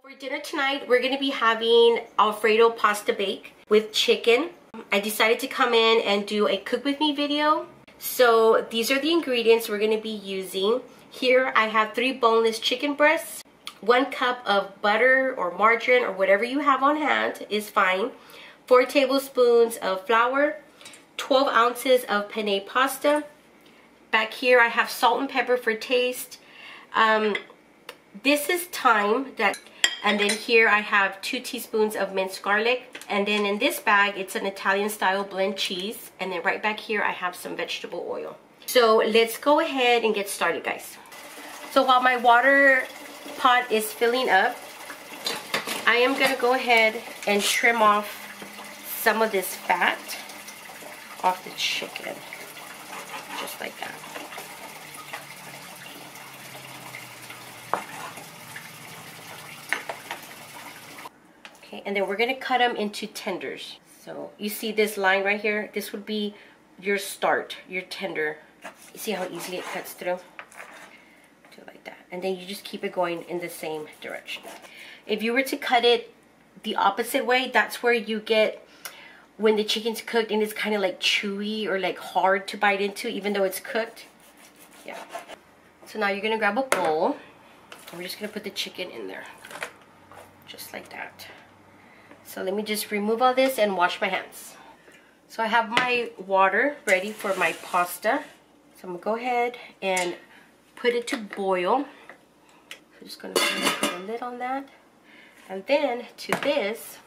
For dinner tonight, we're going to be having Alfredo pasta bake with chicken. I decided to come in and do a cook with me video. So these are the ingredients we're going to be using. Here I have 3 boneless chicken breasts, 1 cup of butter or margarine or whatever you have on hand is fine, 4 tablespoons of flour, 12 ounces of penne pasta. Back here I have salt and pepper for taste. This is thyme, and then here I have 2 teaspoons of minced garlic, and then in this bag it's an Italian style blend cheese, and then right back here I have some vegetable oil. So let's go ahead and get started, guys. So while my water pot is filling up, I am going to go ahead and trim off some of this fat off the chicken, just like that. Okay, and then we're going to cut them into tenders. So you see this line right here? This would be your start, your tender. You see how easily it cuts through? Do it like that. And then you just keep it going in the same direction. If you were to cut it the opposite way, that's where you get when the chicken's cooked and it's kind of like chewy or like hard to bite into even though it's cooked. Yeah. So now you're going to grab a bowl and we're just going to put the chicken in there. Just like that. So let me just remove all this and wash my hands. So I have my water ready for my pasta. So I'm going to go ahead and put it to boil. I'm just going to put a lid on that. And then to this,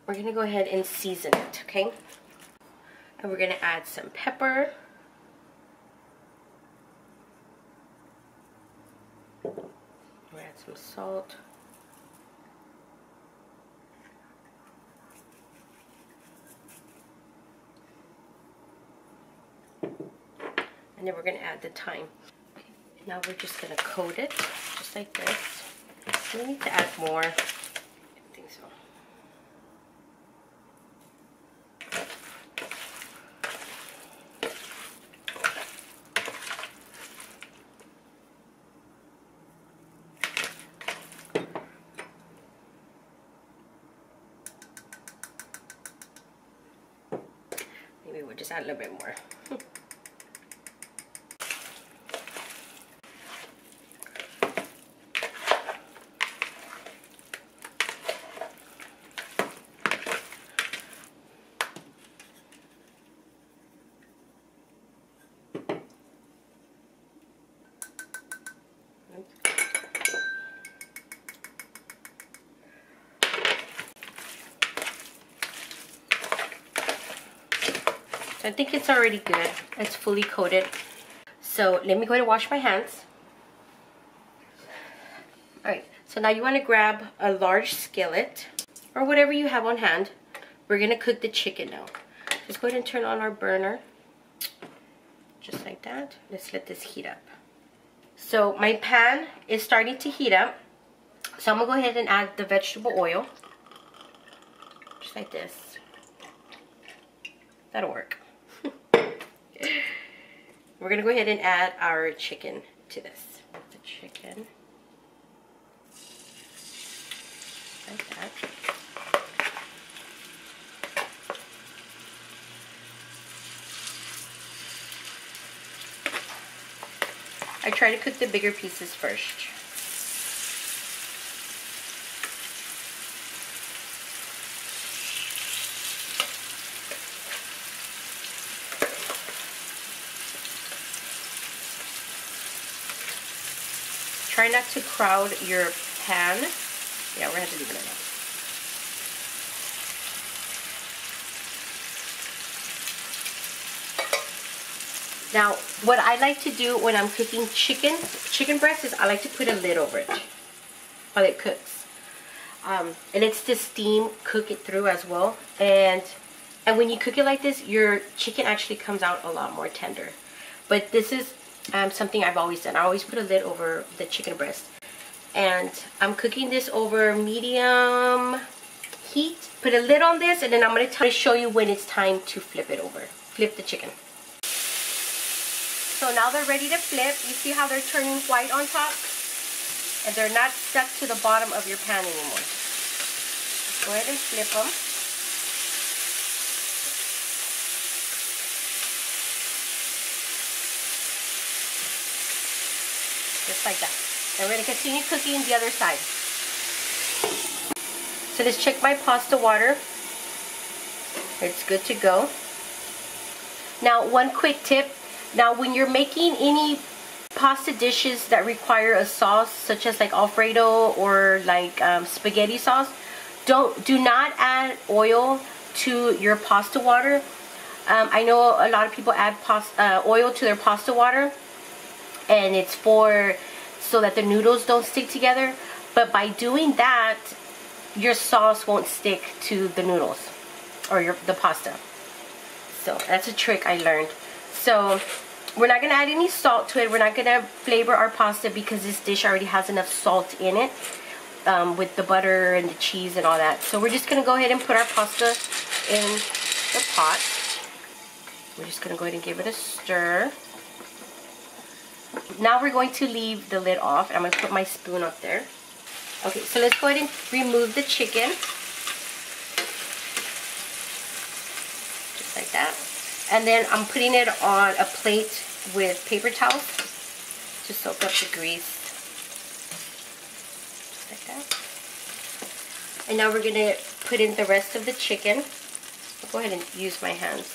we're going to go ahead and season it, okay? And we're going to add some pepper. We're going to add some salt. And then we're going to add the thyme. Okay. Now we're just going to coat it, just like this. We need to add more. I think so. Maybe we'll just add a little bit more. I think it's already good. It's fully coated. So let me go ahead and wash my hands. Alright, so now you want to grab a large skillet or whatever you have on hand. We're going to cook the chicken now. Just go ahead and turn on our burner. Just like that. Let's let this heat up. So my pan is starting to heat up. So I'm going to go ahead and add the vegetable oil. Just like this. That'll work. We're going to go ahead and add our chicken to this. The chicken. Like that. I try to cook the bigger pieces first. Try not to crowd your pan. Yeah, we're going to have to leave it alone. Now, what I like to do when I'm cooking chicken breast is I like to put a lid over it while it cooks. And it's to steam cook it through as well. And when you cook it like this, your chicken actually comes out a lot more tender. But this is something I've always done. I always put a lid over the chicken breast. And I'm cooking this over medium heat. Put a lid on this, and then I'm going to show you when it's time to flip it over. Flip the chicken. So now they're ready to flip. You see how they're turning white on top? and they're not stuck to the bottom of your pan anymore. Go ahead and flip them. Just like that. And we're going to continue cooking the other side. So let's check my pasta water. It's good to go. Now, one quick tip. Now, when you're making any pasta dishes that require a sauce, such as like Alfredo or like spaghetti sauce, do not add oil to your pasta water. I know a lot of people add oil to their pasta water, and it's so that the noodles don't stick together. But by doing that, your sauce won't stick to the noodles or the pasta. So that's a trick I learned. So we're not going to add any salt to it. We're not going to flavor our pasta because this dish already has enough salt in it with the butter and the cheese and all that. So we're just going to go ahead and put our pasta in the pot. We're just going to go ahead and give it a stir. Now we're going to leave the lid off. I'm going to put my spoon up there. Okay, so let's go ahead and remove the chicken. Just like that. And then I'm putting it on a plate with paper towels to soak up the grease. Just like that. And now we're going to put in the rest of the chicken. I'll go ahead and use my hands.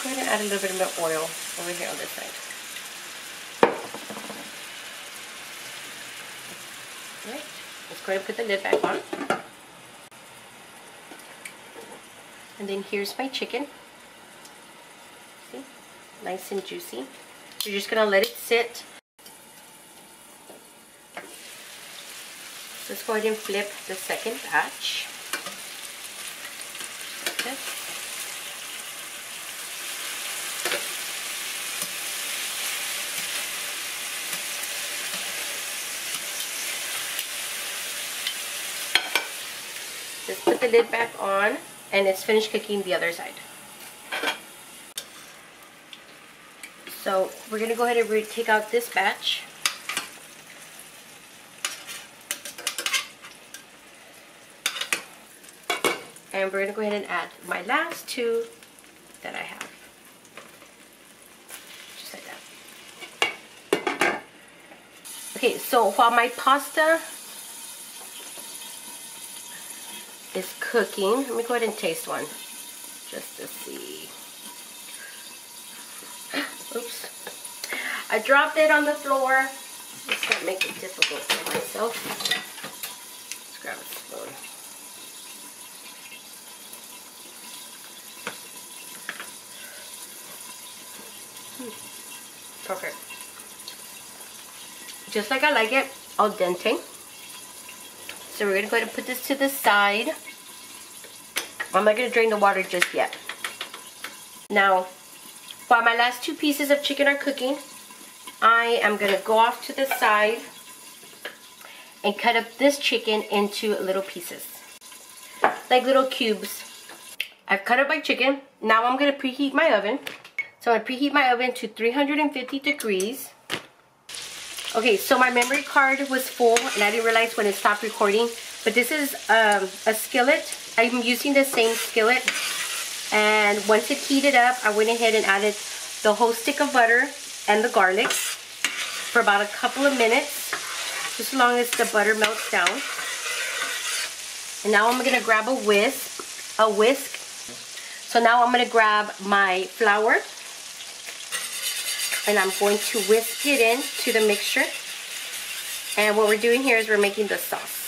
Go ahead and add a little bit of oil over here on this side. Alright, let's go ahead and put the lid back on. And then here's my chicken. See? Nice and juicy. You're just going to let it sit. Let's go ahead and flip the second batch. Okay. Just put the lid back on, and it's finished cooking the other side. So we're going to go ahead and take out this batch. And we're going to go ahead and add my last two that I have. Just like that. Okay, so while my pasta is cooking, let me go ahead and taste one just to see. Oops, I dropped it on the floor. Let's not make it difficult for myself. Let's grab a spoon. Perfect. Just like I like it, al dente. So we're going to go ahead and put this to the side. I'm not going to drain the water just yet. Now, while my last two pieces of chicken are cooking, I am going to go off to the side and cut up this chicken into little pieces. Like little cubes. I've cut up my chicken. Now I'm going to preheat my oven. So I'm going to preheat my oven to 350 degrees. Okay, so my memory card was full and I didn't realize when it stopped recording. But this is a skillet. I'm using the same skillet. And once it heated up, I went ahead and added the whole stick of butter and the garlic for about a couple of minutes. Just as long as the butter melts down. And now I'm going to grab a whisk. So now I'm going to grab my flour. And I'm going to whisk it into the mixture. And what we're doing here is we're making the sauce.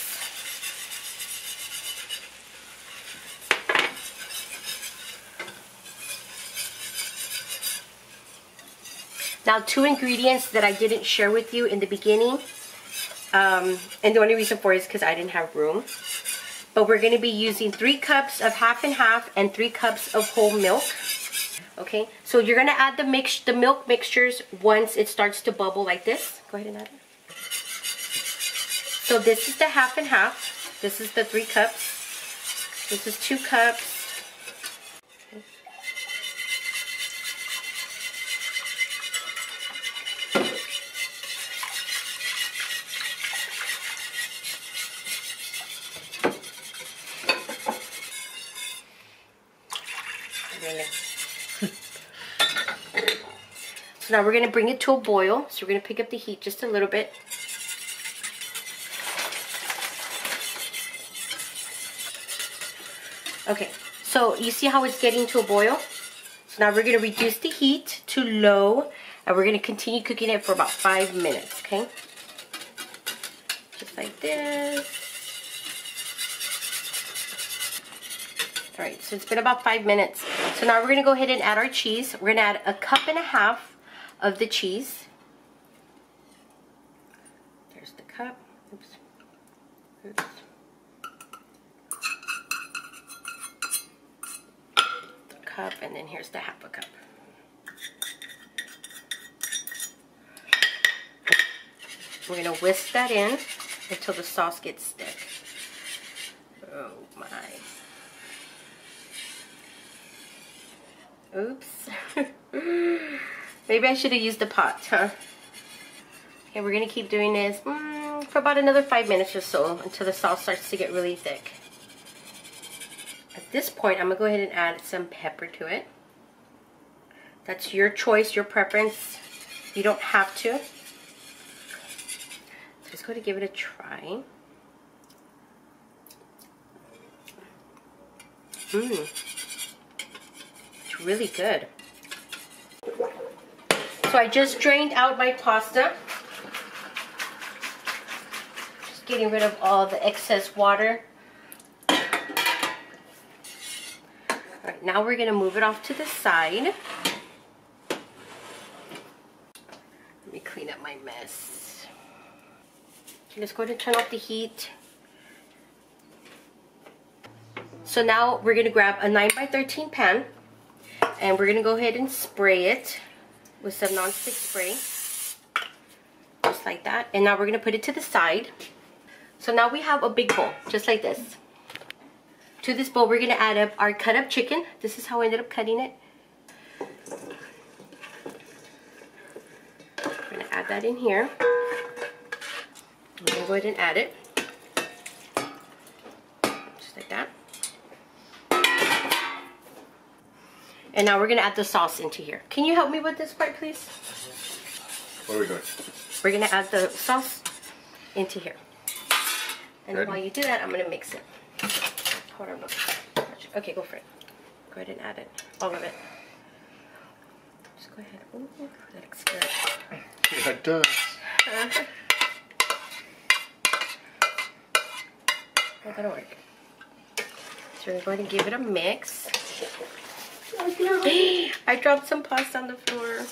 Now, two ingredients that I didn't share with you in the beginning. And the only reason for it is because I didn't have room. But we're going to be using 3 cups of half and half and 3 cups of whole milk. Okay, so you're going to add the milk mixtures once it starts to bubble like this. Go ahead and add it. So this is the half and half. This is the 3 cups. This is 2 cups. So now we're going to bring it to a boil. So we're going to pick up the heat just a little bit. Okay, so you see how it's getting to a boil? So now we're going to reduce the heat to low, and we're going to continue cooking it for about 5 minutes, okay? Just like this. All right, so it's been about 5 minutes. So now we're going to go ahead and add our cheese. We're going to add 1.5 cups of the cheese. There's the cup. Oops. Oops. The cup, and then here's the 1/2 cup. We're going to whisk that in until the sauce gets thick. Oh my. Oops. Maybe I should have used the pot, huh? Okay, we're going to keep doing this for about another 5 minutes or so until the sauce starts to get really thick. At this point, I'm going to go ahead and add some pepper to it. That's your choice, your preference. You don't have to. Just go to give it a try. It's really good. So I just drained out my pasta. Just getting rid of all the excess water. Alright, now we're going to move it off to the side. Let me clean up my mess. Okay, let's go ahead and turn off the heat. So now we're going to grab a 9x13 pan. And we're going to go ahead and spray it with some non-stick spray. Just like that. And now we're going to put it to the side. So now we have a big bowl, just like this. To this bowl, we're going to add up our cut up chicken. This is how I ended up cutting it. We're going to add that in here. I'm going to go ahead and add it. Just like that. And now we're going to add the sauce into here. Can you help me with this part, please? What are we doing? We're going to add the sauce into here. And then while you do that, I'm going to mix it. Hold on. Okay, go for it. Go ahead and add it. All of it. Just go ahead. Ooh, that looks good. Yeah, it does. Oh, that'll work. So we're going to give it a mix. I dropped some pasta on the floor.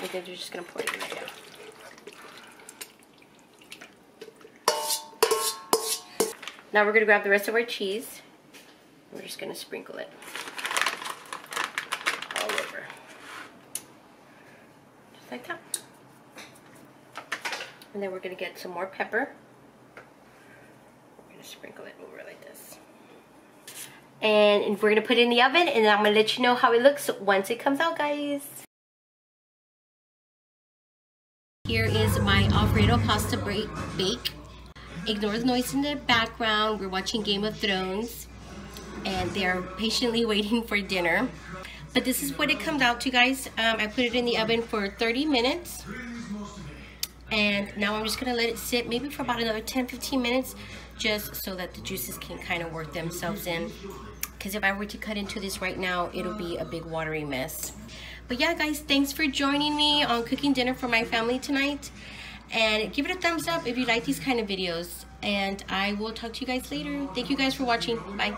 And then you're just going to pour it in there. Now we're going to grab the rest of our cheese. We're just going to sprinkle it all over. Just like that. And then we're going to get some more pepper. We're going to sprinkle it over like this. And we're going to put it in the oven, and I'm going to let you know how it looks once it comes out, guys. Here is my Alfredo pasta bake. Ignore the noise in the background. We're watching Game of Thrones, and they're patiently waiting for dinner. But this is what it comes out to, guys. I put it in the oven for 30 minutes. And now I'm just going to let it sit maybe for about another 10-15 minutes, just so that the juices can kind of work themselves in. Because if I were to cut into this right now, it'll be a big watery mess. But yeah, guys, thanks for joining me on cooking dinner for my family tonight. And give it a thumbs up if you like these kind of videos. And I will talk to you guys later. Thank you guys for watching. Bye.